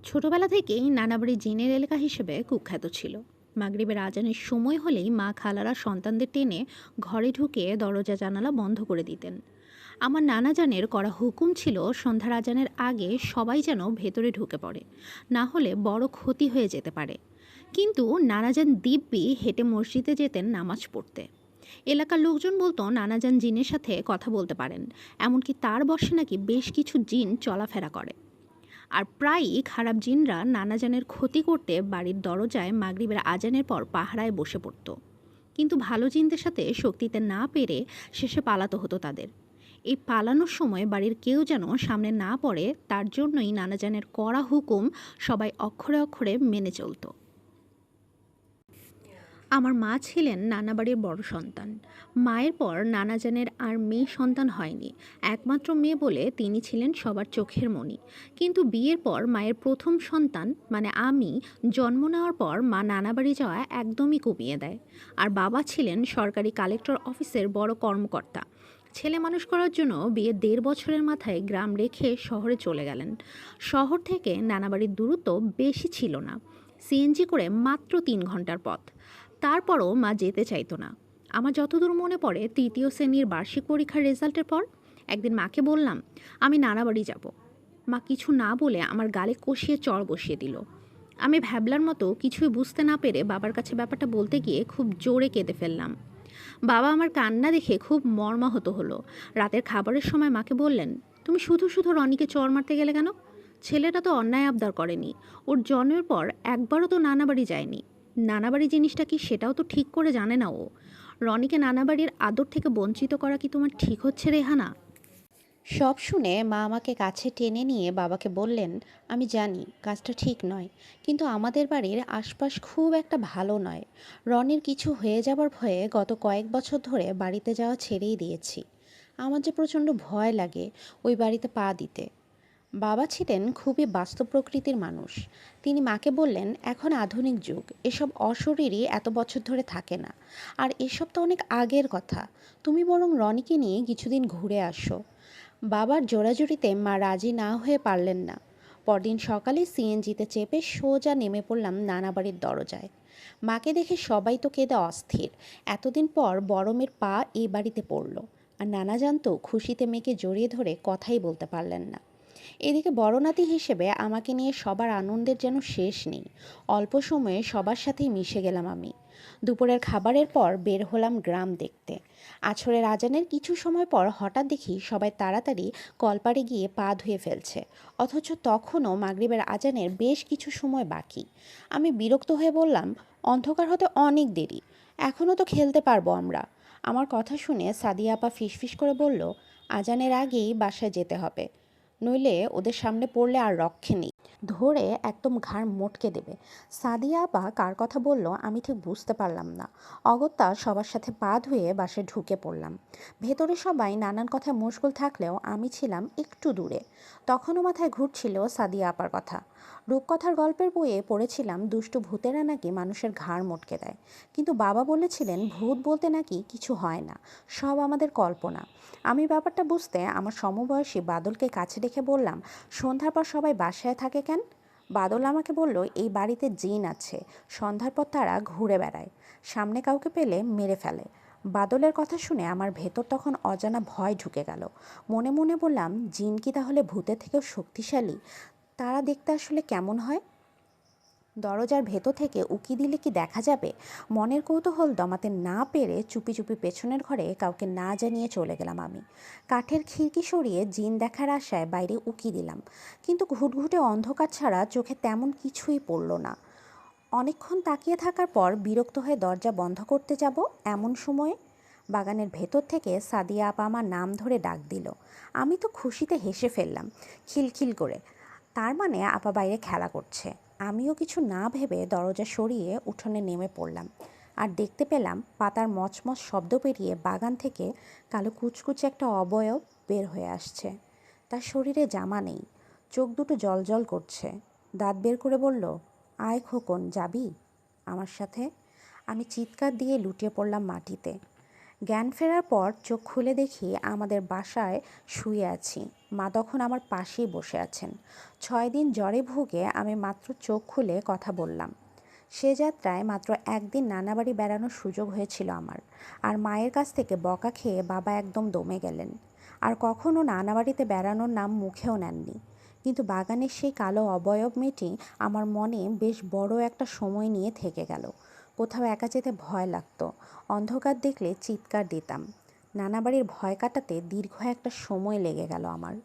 ছোটবেলা থেকেই নানাবাড়ি জিনের এলাকা হিসেবে কুখ্যাত ছিল। মাগরিবের আজানের সময় হলেই মা খালারা সন্তানদের টেনে ঘরে ঢুকে দরজা জানালা বন্ধ করে দিতেন। আমার নানা জানের করা হুকুম ছিল সন্ধ্যার আজানের আগে সবাই যেন ভেতরে ঢুকে পড়ে, না হলে বড় ক্ষতি হয়ে যেতে পারে। কিন্তু নানাজান দিব্যি হেঁটে মসজিদে যেতেন নামাজ পড়তে। এলাকার লোকজন বলতো নানাজান জিনের সাথে কথা বলতে পারেন, এমনকি তার বসে নাকি বেশ কিছু জিন চলাফেরা করে। আর প্রায়ই খারাপ জিনরা নানাজানের ক্ষতি করতে বাড়ির দরজায় মাগরিবের আজানের পর পাহারায় বসে পড়ত। কিন্তু ভালো জিনদের সাথে শক্তিতে না পেরে শেষে পালাতে হতো তাদের। এই পালানোর সময় বাড়ির কেউ যেন সামনে না পড়ে, তার জন্যই নানাজানের কড়া হুকুম সবাই অক্ষরে অক্ষরে মেনে চলত। আমার মা ছিলেন নানাবাড়ির বড় সন্তান। মায়ের পর নানাজানের আর মেয়ে সন্তান হয়নি। একমাত্র মেয়ে বলে তিনি ছিলেন সবার চোখের মণি। কিন্তু বিয়ের পর মায়ের প্রথম সন্তান মানে আমি জন্ম নেওয়ার পর মা নানাবাড়ি যাওয়া একদমই কমিয়ে দেয়। আর বাবা ছিলেন সরকারি কালেক্টর অফিসের বড় কর্মকর্তা। ছেলে মানুষ করার জন্য বিয়ের ১.৫ বছরের মাথায় গ্রাম রেখে শহরে চলে গেলেন। শহর থেকে নানাবাড়ির দূরত্ব বেশি ছিল না, সিএনজি করে মাত্র ৩ ঘন্টার পথ। তারপরও মা যেতে চাইতো না। আমার যতদূর মনে পড়ে, তৃতীয় শ্রেণীর বার্ষিক পরীক্ষার রেজাল্টের পর একদিন মাকে বললাম আমি নানাবাড়ি যাব। মা কিছু না বলে আমার গালে কষিয়ে চড় বসিয়ে দিল। আমি ভ্যাবলার মতো কিছুই বুঝতে না পেরে বাবার কাছে ব্যাপারটা বলতে গিয়ে খুব জোরে কেঁদে ফেললাম। বাবা আমার কান্না দেখে খুব মর্মাহত হলো। রাতের খাবারের সময় মাকে বললেন, তুমি শুধু শুধু রনিকে চড় মারতে গেলে কেন? ছেলেটা তো অন্যায় আবদার করেনি, ওর জন্মের পর একবারও তো নানাবাড়ি যায়নি। নানাবাড়ি জিনিসটা কি সেটাও তো ঠিক করে জানে না ও। রনিকে নানাবাড়ির আদর থেকে বঞ্চিত করা কি তোমার ঠিক হচ্ছে রেহানা? সব শুনে মা আমাকে কাছে টেনে নিয়ে বাবাকে বললেন, আমি জানি কাজটা ঠিক নয়, কিন্তু আমাদের বাড়ির আশপাশ খুব একটা ভালো নয়। রনির কিছু হয়ে যাবার ভয়ে গত কয়েক বছর ধরে বাড়িতে যাওয়া ছেড়েই দিয়েছি। আমার যে প্রচণ্ড ভয় লাগে ওই বাড়িতে পা দিতে। বাবা ছিলেন খুবই বাস্তব প্রকৃতির মানুষ। তিনি মাকে বললেন, এখন আধুনিক যুগ, এসব অশরীরই এত বছর ধরে থাকে না। আর এসব তো অনেক আগের কথা। তুমি বরং রনিকে নিয়ে কিছুদিন ঘুরে আসো। বাবার জোরাজুরিতে মা রাজি না হয়ে পারলেন না। পরদিন সকালে সিএনজিতে চেপে সোজা নেমে পড়লাম নানাবাড়ির দরজায়। মাকে দেখে সবাই তো কেঁদে অস্থির। এতদিন পর বড় মেয়ের পা এই বাড়িতে পড়ল। আর নানা জানতো খুশিতে মেয়েকে জড়িয়ে ধরে কথাই বলতে পারলেন না। এদিকে বড় নাতি হিসেবে আমাকে নিয়ে সবার আনন্দের যেন শেষ নেই। অল্প সময়ে সবার সাথেই মিশে গেলাম আমি। দুপুরের খাবারের পর বের হলাম গ্রাম দেখতে। আছরের আজানের কিছু সময় পর হঠাৎ দেখি সবাই তাড়াতাড়ি কলপাড়ে গিয়ে পা ধুয়ে ফেলছে, অথচ তখনও মাগরিবের আজানের বেশ কিছু সময় বাকি। আমি বিরক্ত হয়ে বললাম, অন্ধকার হতে অনেক দেরি, এখনও তো খেলতে পারবো আমরা। আমার কথা শুনে সাদিয়া আপা ফিসফিস করে বলল, আজানের আগেই বাসায় যেতে হবে, নইলে ওদের সামনে পড়লে আর রক্ষে নেই, ধরে একদম ঘাড় মটকে দেবে। সাদিয়া আপা কার কথা বলল আমি ঠিক বুঝতে পারলাম না। অগত্যা সবার সাথে পা ধুয়ে বাসায় ঢুকে পড়লাম। ভেতরে সবাই নানান কথায় মশগুল থাকলেও আমি ছিলাম একটু দূরে। তখনও মাথায় ঘুরছিল সাদিয়া আপার কথা। রূপকথার গল্পের বইয়ে পড়েছিলাম দুষ্টু ভূতেরা নাকি মানুষের ঘাড় মটকে দেয়, কিন্তু বাবা বলেছিলেন ভূত বলতে নাকি কিছু হয় না, সব আমাদের কল্পনা। আমি ব্যাপারটা বুঝতে আমার সমবয়সী বাদলকে কাছে রেখে বললাম, সন্ধ্যার পর সবাই বাসায় থাকে কেন? বাদল আমাকে বলল, এই বাড়িতে জিন আছে, সন্ধ্যার পর তারা ঘুরে বেড়ায়, সামনে কাউকে পেলে মেরে ফেলে। বাদলের কথা শুনে আমার ভেতর তখন অজানা ভয় ঢুকে গেল। মনে মনে বললাম, জিন কি তাহলে ভূতের থেকেও শক্তিশালী? তারা দেখতে আসলে কেমন হয়? দরজার ভেতর থেকে উকি দিলে কি দেখা যাবে? মনের কৌতূহল দমাতে না পেরে চুপি চুপি পেছনের ঘরে কাউকে না জানিয়ে চলে গেলাম আমি। কাঠের খিড়কি সরিয়ে জিন দেখার আশায় বাইরে উকি দিলাম, কিন্তু ঘুটঘুটে অন্ধকার ছাড়া চোখে তেমন কিছুই পড়ল না। অনেকক্ষণ তাকিয়ে থাকার পর বিরক্ত হয়ে দরজা বন্ধ করতে যাব এমন সময়ে বাগানের ভেতর থেকে সাদিয়া আপা আমার নাম ধরে ডাক দিল। আমি তো খুশিতে হেসে ফেললাম খিলখিল করে। তার মানে আপা বাইরে খেলা করছে। আমিও কিছু না ভেবে দরজা সরিয়ে উঠোনে নেমে পড়লাম। আর দেখতে পেলাম পাতার মচমচ শব্দ পেরিয়ে বাগান থেকে কালো কুচকুচে একটা অবয়ব বের হয়ে আসছে। তার শরীরে জামা নেই, চোখ দুটো জ্বলজ্বল করছে। দাঁত বের করে বলল, আয় খোকন, যাবি আমার সাথে? আমি চিৎকার দিয়ে লুটিয়ে পড়লাম মাটিতে। জ্ঞান ফেরার পর চোখ খুলে দেখি আমাদের বাসায় শুয়ে আছি। মা তখন আমার পাশেই বসে আছেন। 6 দিন জ্বরে ভুগে আমি মাত্র চোখ খুলে কথা বললাম। সে যাত্রায় মাত্র একদিন নানাবাড়ি বেড়ানোর সুযোগ হয়েছিল আমার। আর মায়ের কাছ থেকে বকা খেয়ে বাবা একদম দমে গেলেন। আর কখনো নানাবাড়িতে বেড়ানোর নাম মুখেও নেননি। কিন্তু বাগানের সেই কালো অবয়ব মেয়েটি আমার মনে বেশ বড় একটা সময় নিয়ে থেকে গেল। কোথাও একা যেতে ভয় লাগতো। অন্ধকার দেখলে চিৎকার দিতাম। নানাবাড়ির ভয় কাটাতে দীর্ঘ একটা সময় লেগে গেল আমার।